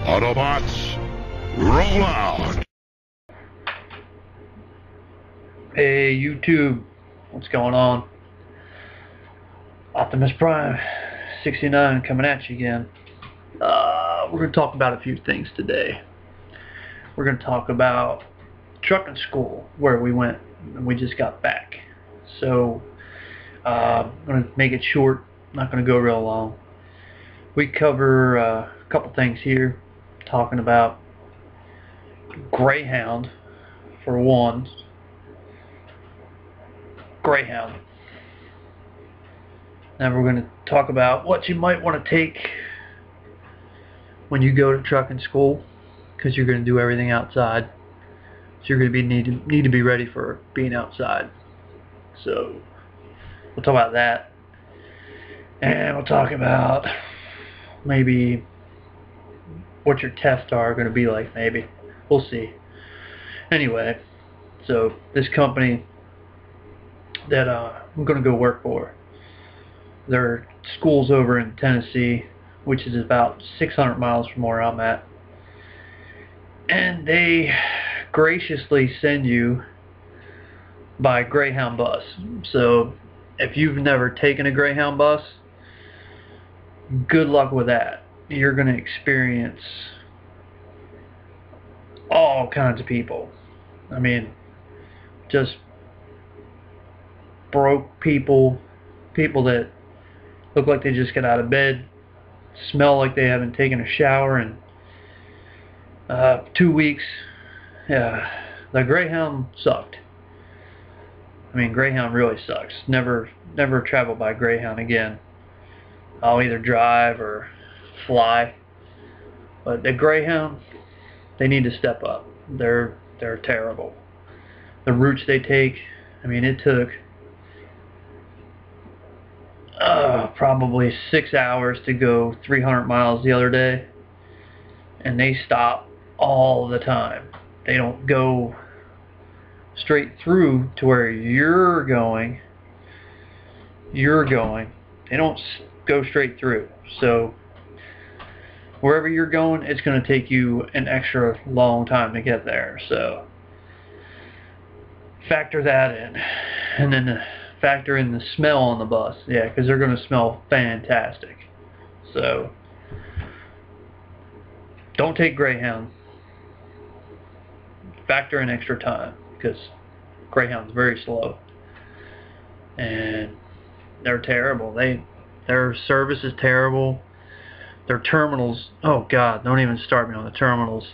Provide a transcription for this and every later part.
Autobots, roll out! Hey YouTube, what's going on? Optimus Prime 69 coming at you again. We're going to talk about a few things today. We're going to talk about trucking school, where we went and we just got back. So I'm going to make it short, not going to go real long. We cover a couple things here, talking about Greyhound for one. Greyhound. Now we're going to talk about what you might want to take when you go to trucking school, because you're going to do everything outside. So you're going to need to be ready for being outside. So we'll talk about that, and we'll talk about maybe what your tests are going to be like. Maybe we'll see. Anyway, so this company that I'm going to go work for, their school's over in Tennessee, which is about 600 miles from where I'm at, and they graciously send you by Greyhound bus. So if you've never taken a Greyhound bus, good luck with that. You're going to experience all kinds of people. I mean, just broke people, people that look like they just got out of bed, smell like they haven't taken a shower in 2 weeks. Yeah, the Greyhound sucked. I mean, Greyhound really sucks. Never travel by Greyhound again. I'll either drive or fly. But the Greyhound, they need to step up. They're terrible. The routes they take, I mean, it took probably 6 hours to go 300 miles the other day, and they stop all the time. They don't go straight through to where you're going. They don't go straight through. So wherever you're going, it's going to take you an extra long time to get there. So factor that in, and then factor in the smell on the bus. Yeah, because they're going to smell fantastic. So don't take Greyhound. Factor in extra time, because Greyhound's very slow, and they're terrible. Their service is terrible. Their terminals, oh God, don't even start me on the terminals.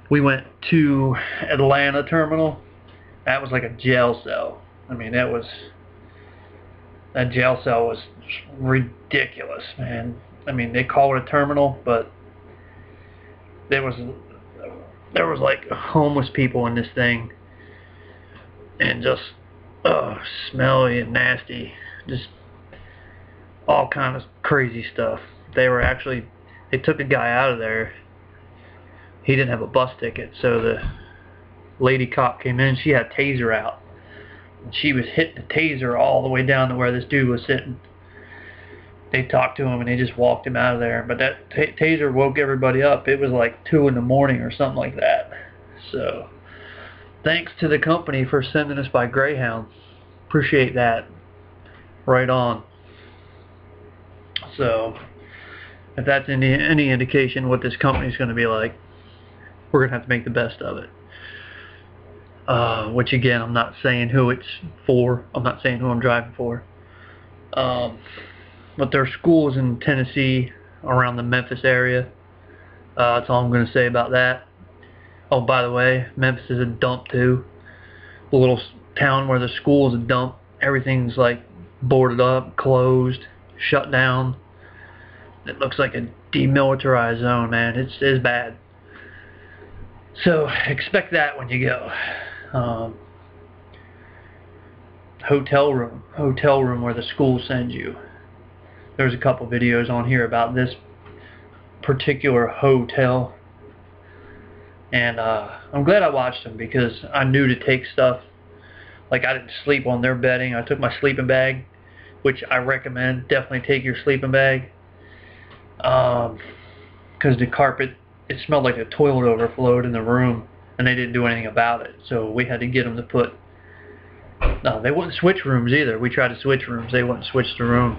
We went to Atlanta terminal. That was like a jail cell. I mean, that jail cell was ridiculous, man. I mean, they call it a terminal, but there was like homeless people in this thing, and just smelly and nasty, just all kind of crazy stuff. They took a guy out of there. He didn't have a bus ticket, so the lady cop came in. She had a taser out, and she was hitting the taser all the way down to where this dude was sitting. They talked to him, and they just walked him out of there. But that taser woke everybody up. It was like 2 in the morning or something like that. So thanks to the company for sending us by Greyhound. Appreciate that. Right on. So if that's any indication what this company's going to be like, we're going to have to make the best of it. Which again, I'm not saying who it's for. I'm not saying who I'm driving for. But their school is in Tennessee, around the Memphis area. That's all I'm going to say about that. Oh, by the way, Memphis is a dump too. The little town where the school is a dump. Everything's like boarded up, closed, shut down. It looks like a demilitarized zone, man. It's bad. So expect that when you go. Hotel room where the school sends you. There's a couple videos on here about this particular hotel, and I'm glad I watched them, because I knew to take stuff. Like, I didn't sleep on their bedding. I took my sleeping bag, which I recommend. Definitely take your sleeping bag, because because the carpet, it smelled like the toilet overflowed in the room, and they didn't do anything about it. So we had to get them to put. No, they wouldn't switch rooms either. We tried to switch rooms. They wouldn't switch the room.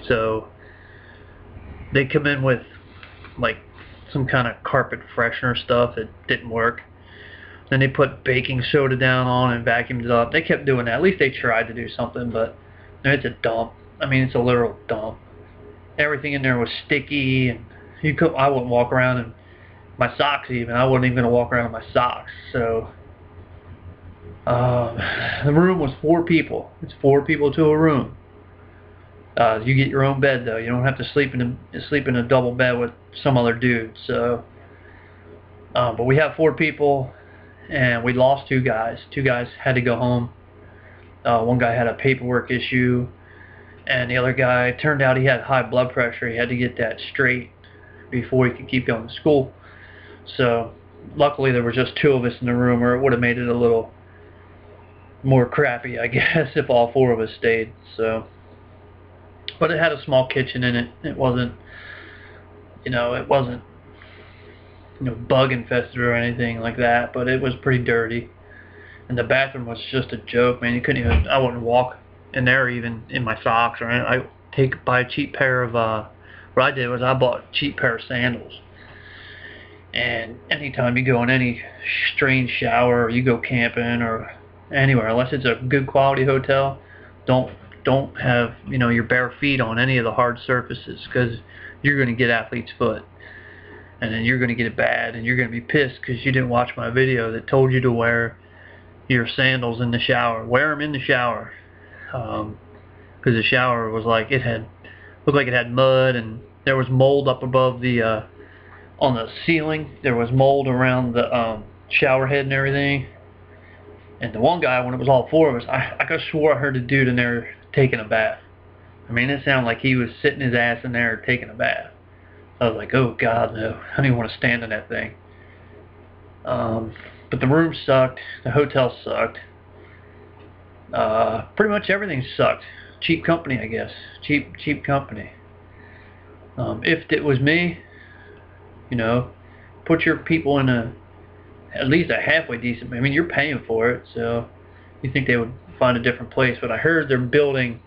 So they come in with like some kind of carpet freshener stuff that didn't work. Then they put baking soda down on and vacuumed it up. They kept doing that. At least they tried to do something, but it's a dump. I mean, it's a literal dump. Everything in there was sticky, and I wouldn't walk around in my socks even. I wasn't even going to walk around in my socks. So the room was 4 people. It's 4 people to a room. You get your own bed though. You don't have to sleep in a double bed with some other dude. So, but we have 4 people, and we lost 2 guys. 2 guys had to go home. One guy had a paperwork issue, and the other guy, turned out he had high blood pressure. He had to get that straight before he could keep going to school. So luckily there were just 2 of us in the room, or it would have made it a little more crappy, I guess, if all 4 of us stayed. So, but it had a small kitchen in it. It wasn't bug infested or anything like that, but it was pretty dirty. And the bathroom was just a joke, man. I wouldn't walk in there even in my socks or anything. Buy a cheap pair of, what I did was I bought a cheap pair of sandals. And anytime you go in any strange shower, or you go camping or anywhere, unless it's a good quality hotel, don't have your bare feet on any of the hard surfaces, because you're going to get athlete's foot, and then you're going to get it bad, and you're going to be pissed because you didn't watch my video that told you to wear your sandals in the shower. Wear them in the shower, because the shower was like, looked like it had mud, and there was mold up above the on the ceiling. There was mold around the shower head and everything. And the one guy, when it was all 4 of us, I could have swore I heard a dude in there taking a bath. I mean, it sounded like he was sitting his ass in there taking a bath. I was like, oh God, no. I don't even want to stand in that thing. But the room sucked. The hotel sucked. Pretty much everything sucked. Cheap company, I guess. Cheap company. If it was me, put your people in at least a halfway decent. I mean, you're paying for it, so you think they would find a different place. But I heard they're building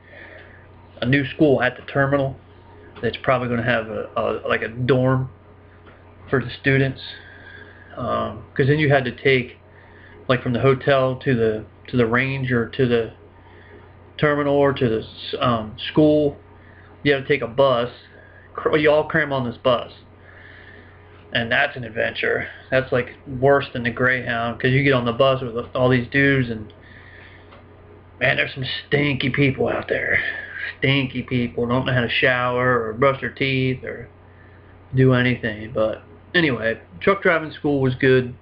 a new school at the terminal that's probably going to have like a dorm for the students. Because then you had to take, like, from the hotel to the range, or to the terminal, or to the school. You had to take a bus. You all cram on this bus. And that's an adventure. That's like worse than the Greyhound, because you get on the bus with all these dudes, and man, there's some stinky people out there. Stinky people don't know how to shower or brush their teeth or do anything. But anyway, truck driving school was good.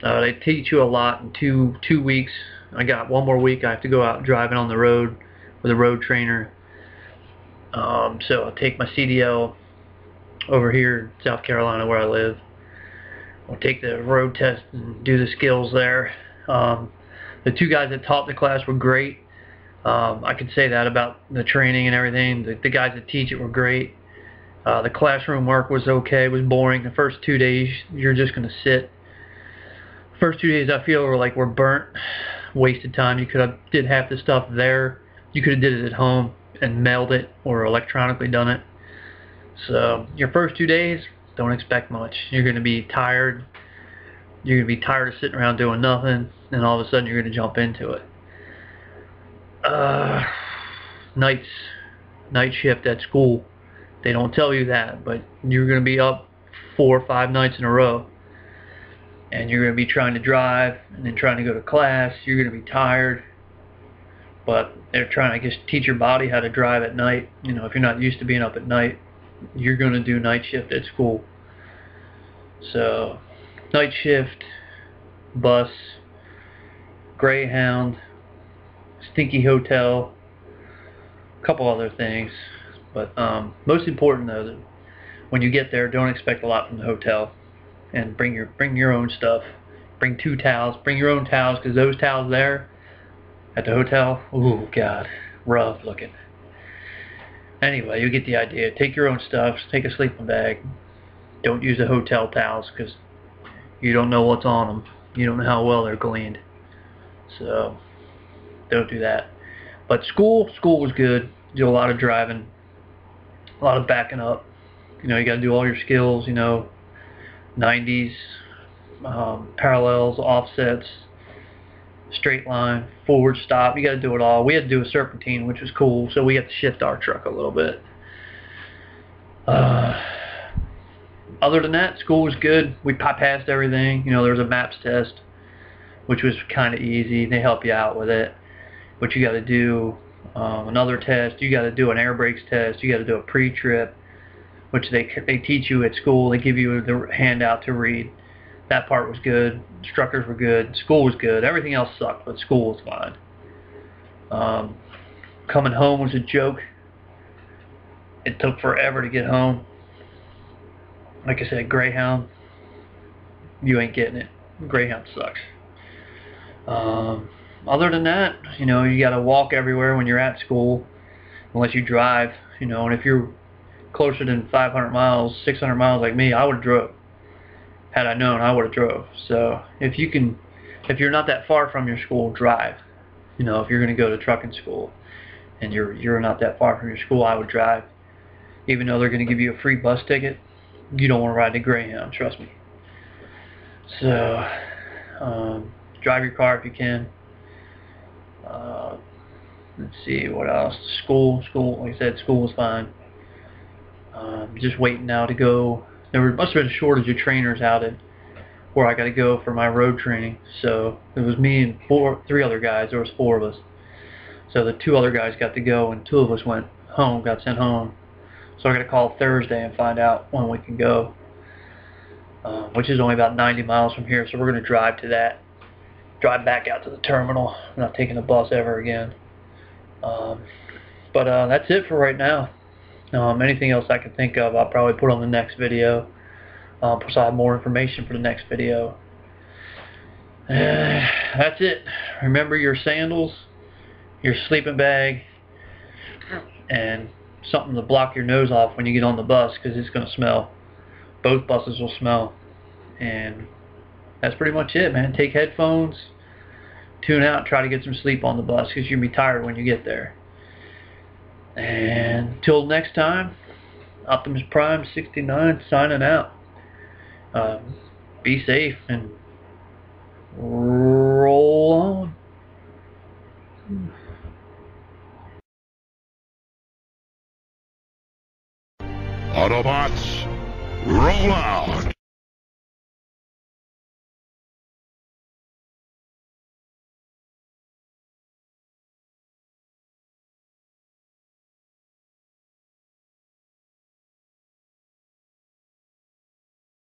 They teach you a lot in two weeks. I got 1 more week. I have to go out driving on the road with a road trainer. So I'll take my CDL over here in South Carolina where I live. I'll take the road test and do the skills there. The 2 guys that taught the class were great. I could say that about the training and everything. The guys that teach it were great. The classroom work was okay. It was boring. The first 2 days, you're just going to sit. First 2 days, I feel, were burnt. Wasted time. You could have did half the stuff there. You could have did it at home and mailed it or electronically done it. So your first 2 days, don't expect much. You're going to be tired. You're going to be tired of sitting around doing nothing, and all of a sudden you're going to jump into it. Night shift at school. They don't tell you that, but you're going to be up 4 or 5 nights in a row. And you're going to be trying to drive and then trying to go to class. You're going to be tired. But they're trying to, I guess, teach your body how to drive at night. If you're not used to being up at night, you're going to do night shift at school. So, night shift, bus, Greyhound, stinky hotel, a couple other things. But most important, though, that when you get there, don't expect a lot from the hotel. And bring your own stuff. Bring 2 towels. Bring your own towels, because those towels there at the hotel, ooh, God, rough looking. Anyway, you get the idea. Take your own stuff. Take a sleeping bag. Don't use the hotel towels because you don't know what's on them. You don't know how well they're cleaned. So don't do that. But school was good. Do a lot of driving, a lot of backing up. You know, you got to do all your skills. You know, 90s, parallels, offsets, straight line, forward, stop. You got to do it all. We had to do a serpentine, which was cool. So we had to shift our truck a little bit. Other than that, school was good. We passed everything. You know, there was a MAPS test, which was kind of easy. They help you out with it. But you got to do another test. You got to do an air brakes test. You got to do a pre-trip, which they teach you at school. They give you the handout to read. That part was good. Instructors were good. School was good. Everything else sucked, but school was fine. Coming home was a joke. It took forever to get home. Like I said, Greyhound, you ain't getting it. Greyhound sucks. Other than that, you know, you got to walk everywhere when you're at school, unless you drive, you know, and if you're closer than 500 miles, 600 miles like me, I would have drove. Had I known, I would have drove. So if you're not that far from your school, drive. You know, if you're going to go to trucking school and you're not that far from your school, I would drive. Even though they're going to give you a free bus ticket, you don't want to ride the Greyhound, trust me. So drive your car if you can. Let's see, what else? School, like I said, school was fine. Just waiting now to go. There must have been a shortage of trainers out at where I got to go for my road training. So it was me and three other guys. There was 4 of us. So the 2 other guys got to go, and 2 of us went home, got sent home. So I got to call Thursday and find out when we can go, which is only about 90 miles from here. So we're going to drive to that. Drive back out to the terminal. I'm not taking the bus ever again. But that's it for right now. Anything else I can think of, I'll probably put on the next video. Plus I'll have more information for the next video. That's it. Remember your sandals, your sleeping bag, and something to block your nose off when you get on the bus, because it's going to smell. Both buses will smell. And that's pretty much it, man. Take headphones, tune out, try to get some sleep on the bus, because you'll be tired when you get there. And until next time, Optimus Prime 69 signing out. Be safe and roll on. Autobots, roll out!